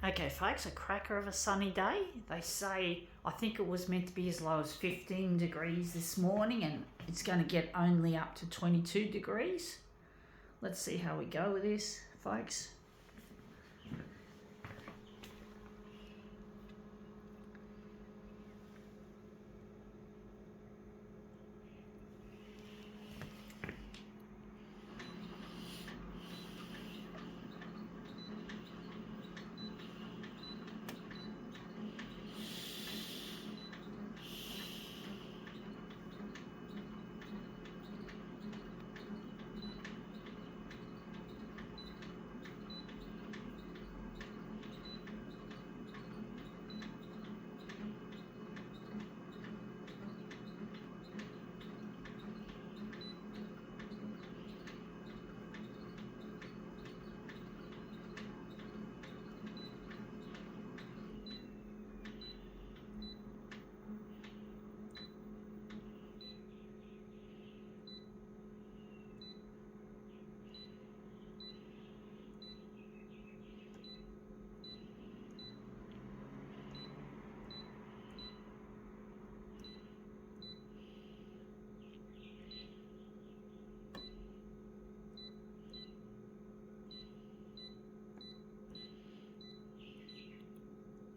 Okay, folks, a cracker of a sunny day. They say, I think it was meant to be as low as 15 degrees this morning, and it's going to get only up to 22 degrees. Let's see how we go with this, folks.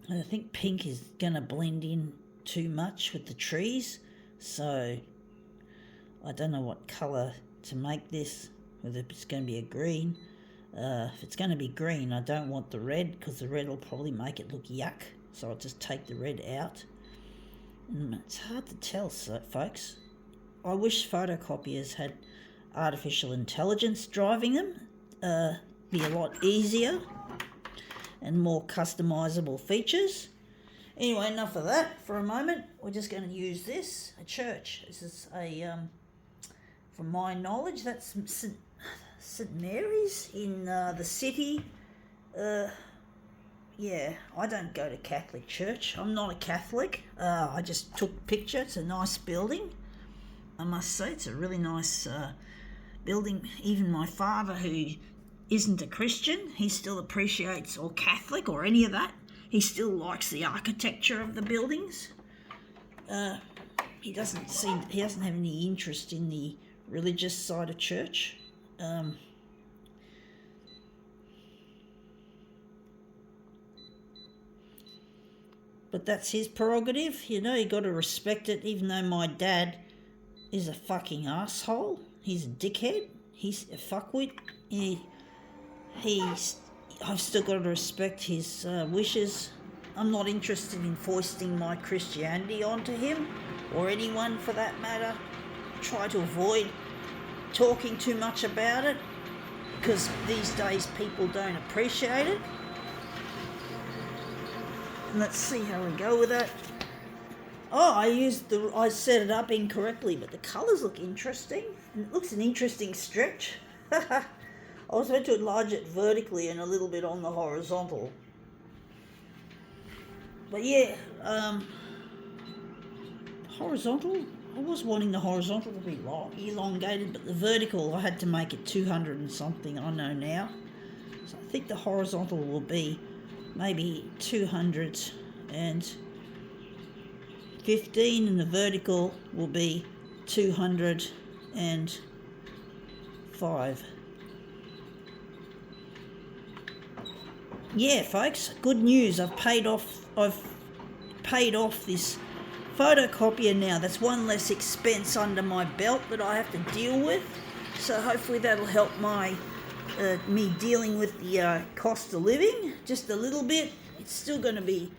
I think pink is going to blend in too much with the trees, so I don't know what colour to make this, whether it's going to be a green. If it's going to be green, I don't want the red, because the red will probably make it look yuck, so I'll just take the red out. It's hard to tell, folks. I wish photocopiers had artificial intelligence driving them. Be a lot easier and more customisable features. Anyway, enough of that for a moment. We're just going to use this, a church. This is from my knowledge, that's St Mary's in the city. Yeah, I don't go to Catholic church. I'm not a Catholic. I just took a picture. It's a nice building, I must say. It's a really nice building. Even my father, who isn't a Christian, he still appreciates, or Catholic or any of that, he still likes the architecture of the buildings. He doesn't have any interest in the religious side of church. But that's his prerogative, you got to respect it, even though my dad is a fucking asshole. He's a dickhead. He's a fuckwit. I've still got to respect his wishes. I'm not interested in foisting my Christianity onto him, or anyone for that matter. I try to avoid talking too much about it, because these days people don't appreciate it. And let's see how we go with that. Oh, I set it up incorrectly, but the colours look interesting. And it looks an interesting stretch. I was meant to enlarge it vertically and a little bit on the horizontal. But yeah, horizontal? I was wanting the horizontal to be elongated, but the vertical, I had to make it 200 and something, I know now. So I think the horizontal will be maybe 215, and the vertical will be 205. Yeah, folks, good news. I've paid off this photocopier now. That's one less expense under my belt that I have to deal with. So hopefully that'll help me dealing with the cost of living just a little bit. It's still going to be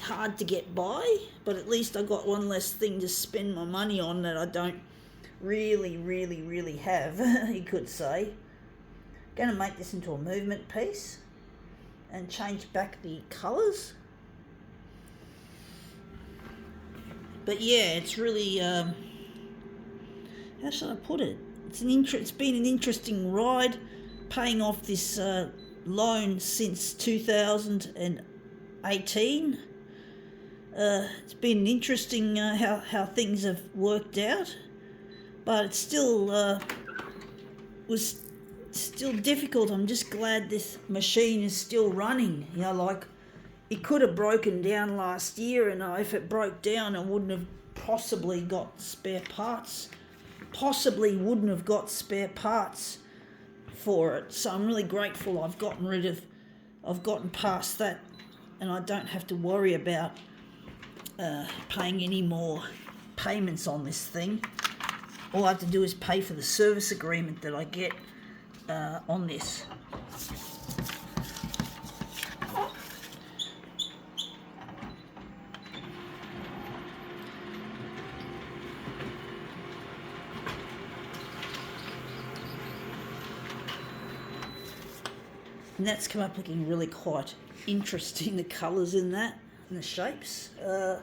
hard to get by, but at least I got one less thing to spend my money on that I don't really have, you could say. Going to make this into a movement piece and change back the colours. But yeah, it's really, how should I put it? It's been an interesting ride, paying off this loan since 2018. It's been interesting how things have worked out, but it's still was still difficult. I'm just glad this machine is still running. Like it could have broken down last year, and if it broke down, I wouldn't have possibly got spare parts. For it. So I'm really grateful I've gotten past that, and I don't have to worry about paying any more payments on this thing. All I have to do is pay for the service agreement that I get on this. And that's come up looking really quite interesting, the colours in that and the shapes. Yeah,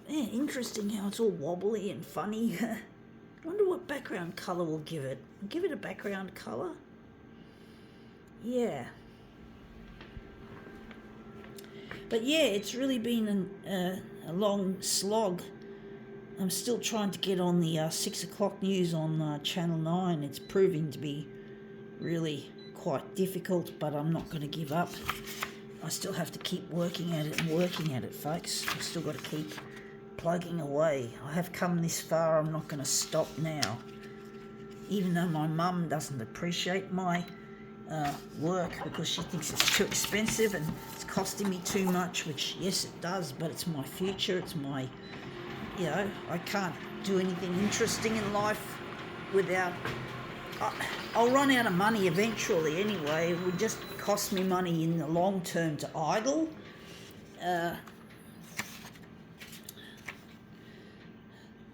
interesting how it's all wobbly and funny. I wonder what background colour we'll give it. I'll give it a background colour. Yeah. But yeah, it's really been a long slog. I'm still trying to get on the 6 o'clock news on Channel 9. It's proving to be really quite difficult, but I'm not going to give up. I still have to keep working at it, folks. I've still got to keep plugging away. I have come this far. I'm not going to stop now. Even though my mum doesn't appreciate my work because she thinks it's too expensive and it's costing me too much, which yes it does, but it's my future, it's my, I can't do anything interesting in life without, I'll run out of money eventually anyway. It would just cost me money in the long term to idle.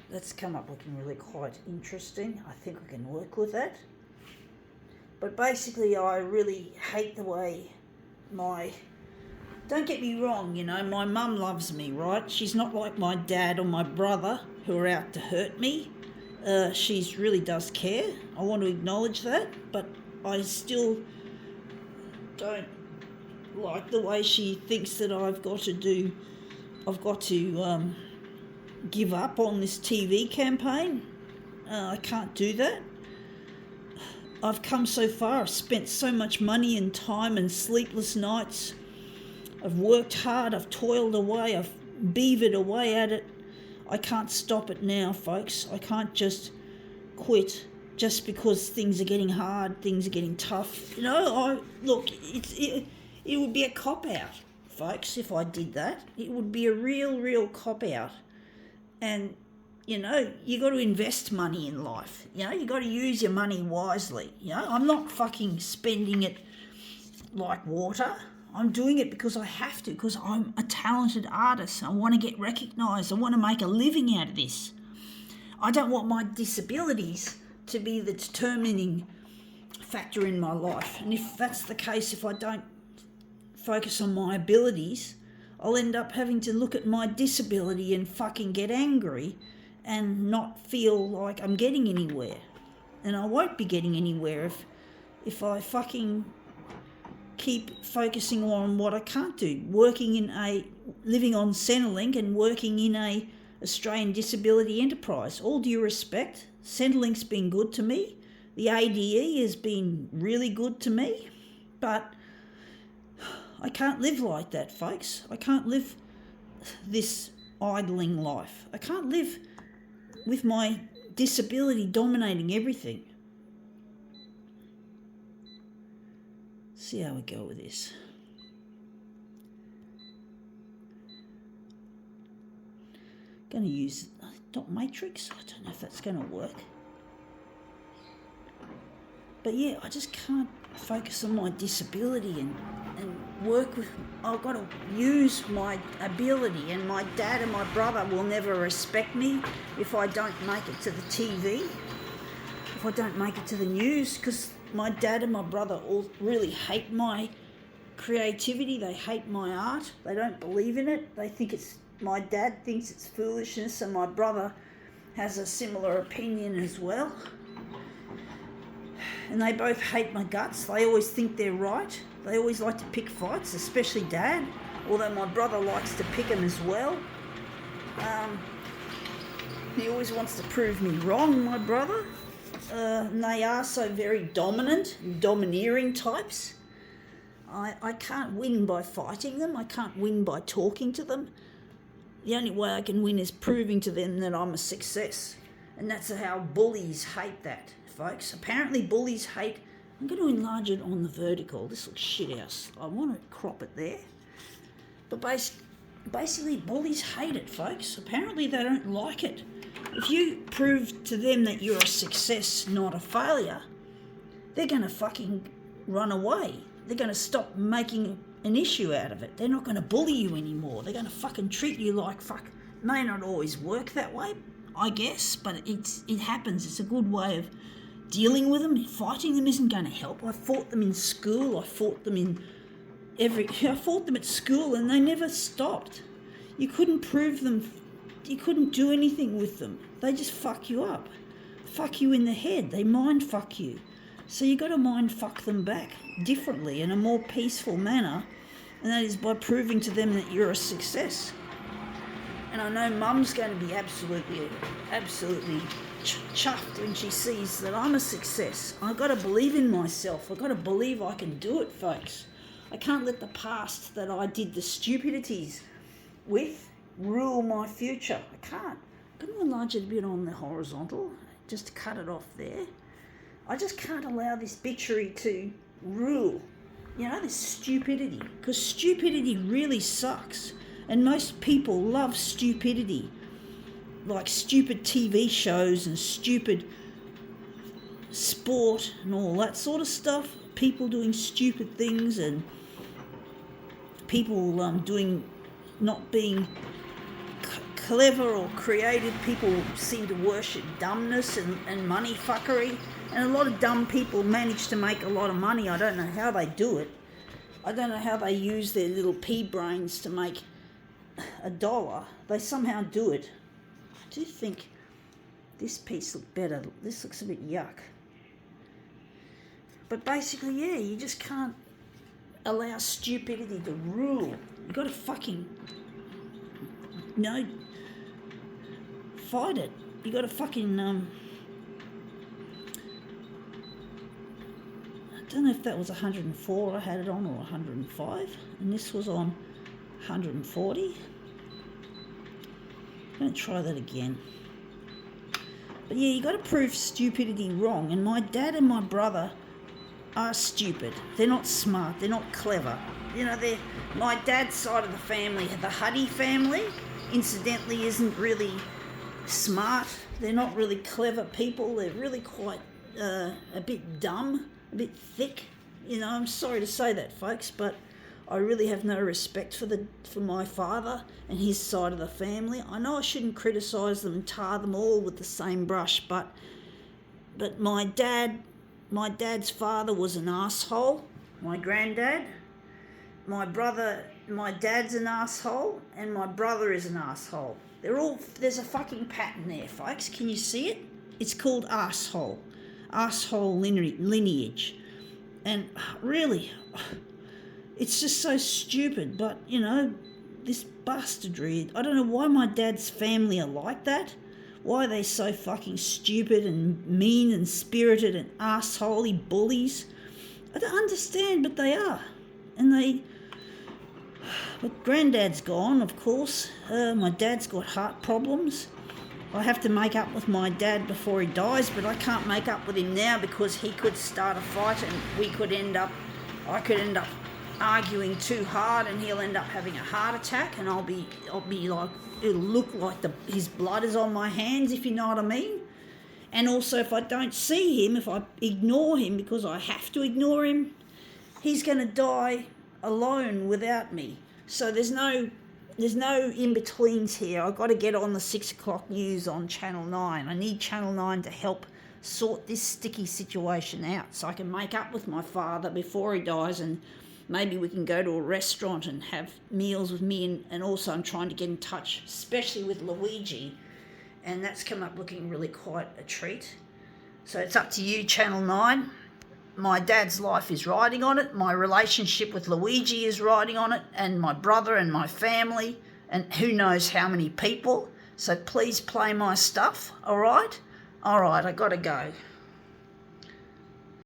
That's come up looking really quite interesting. I think we can work with that. But basically I really hate the way don't get me wrong, my mum loves me, right? She's not like my dad or my brother who are out to hurt me. She really does care. I want to acknowledge that, but I still don't like the way she thinks that I've got to give up on this TV campaign. I can't do that. I've come so far. I've spent so much money and time and sleepless nights. I've worked hard. I've toiled away. I've beavered away at it. I can't stop it now, folks. I can't just quit just because things are getting hard, things are getting tough. Look, it would be a cop-out, folks, if I did that. It would be a real cop-out. And, you got to invest money in life. You got to use your money wisely. I'm not fucking spending it like water. I'm doing it because I have to, because I'm a talented artist. I want to get recognised. I want to make a living out of this. I don't want my disabilities to be the determining factor in my life. And if that's the case, if I don't focus on my abilities, I'll end up having to look at my disability and fucking get angry and not feel like I'm getting anywhere. And I won't be getting anywhere if I fucking keep focusing on what I can't do. Living on Centrelink and working in a Australian Disability Enterprise. All due respect, Centrelink's been good to me. The ADE has been really good to me, but I can't live like that, folks. I can't live this idling life. I can't live with my disability dominating everything. See how we go with this. Going to use dot matrix. I don't know if that's going to work. But yeah, I just can't focus on my disability and work with. I've got to use my ability, and my dad and my brother will never respect me if I don't make it to the TV, if I don't make it to the news, because my dad and my brother all really hate my creativity. They hate my art. They don't believe in it. They think my dad thinks it's foolishness, and my brother has a similar opinion as well. And they both hate my guts. They always think they're right. They always like to pick fights, especially Dad, although my brother likes to pick them as well. He always wants to prove me wrong, my brother. and they are so very dominant, domineering types. I can't win by fighting them. I can't win by talking to them. The only way I can win is proving to them that I'm a success. And that's how bullies hate that, folks. Apparently bullies hate... I'm going to enlarge it on the vertical. This looks shit house. I want to crop it there. But basically bullies hate it, folks. Apparently they don't like it. If you prove to them that you're a success, not a failure, they're going to fucking run away. They're going to stop making an issue out of it. They're not going to bully you anymore. They're going to fucking treat you like fuck. It may not always work that way, I guess, but it happens. It's a good way of dealing with them. Fighting them isn't going to help. I fought them in school. I fought them at school and they never stopped. You couldn't prove them. You couldn't do anything with them. They just fuck you up. Fuck you in the head. They mind fuck you. So you got to mind fuck them back differently in a more peaceful manner, and that is by proving to them that you're a success. And I know Mum's going to be absolutely chuffed when she sees that I'm a success. I've got to believe in myself. I've got to believe I can do it, folks. I can't let the past that I did the stupidities with rule my future. I can't. I'm going to enlarge it a bit on the horizontal, just to cut it off there. I just can't allow this bitchery to rule, this stupidity, because stupidity really sucks, and most people love stupidity, like stupid TV shows and stupid sport and all that sort of stuff, people doing stupid things and people not being clever or creative. People seem to worship dumbness and money fuckery. And a lot of dumb people manage to make a lot of money. I don't know how they do it. I don't know how they use their little pea brains to make $1. They somehow do it. I do think this piece looks better. This looks a bit yuck. But basically, yeah, you just can't allow stupidity to rule. You've got to fucking, fight it. You got to fucking, I don't know if that was 104 I had it on or 105, and this was on 140. I'm going to try that again. But yeah, you got to prove stupidity wrong, and my dad and my brother are stupid. They're not smart. They're not clever. They're my dad's side of the family, the Huddy family, incidentally, isn't really smart. They're not really clever people. They're really quite a bit dumb, a bit thick. I'm sorry to say that, folks, but I really have no respect for my father and his side of the family. I know I shouldn't criticise them and tar them all with the same brush, but my dad's father was an asshole. My granddad, my dad's an asshole, and my brother is an asshole. There's a fucking pattern there, folks. Can you see it? It's called asshole lineage. And really, it's just so stupid. But, this bastardry, I don't know why my dad's family are like that. Why are they so fucking stupid and mean and spirited and assholey bullies? I don't understand, but they are. But Granddad's gone, of course. My dad's got heart problems. I have to make up with my dad before he dies, but I can't make up with him now because he could start a fight and I could end up arguing too hard and he'll end up having a heart attack, and I'll be like, it'll look like his blood is on my hands, if you know what I mean. And also, if I don't see him, if I ignore him because I have to ignore him, he's going to die alone without me. So there's no in-betweens here. I've got to get on the 6 o'clock news on Channel 9. I need Channel 9 to help sort this sticky situation out so I can make up with my father before he dies, and maybe we can go to a restaurant and have meals with me. And also I'm trying to get in touch, especially with Luigi, and that's come up looking really quite a treat. So it's up to you, Channel 9. My dad's life is riding on it. My relationship with Luigi is riding on it, and my brother and my family, and who knows how many people. So please play my stuff, all right? All right, I got to go.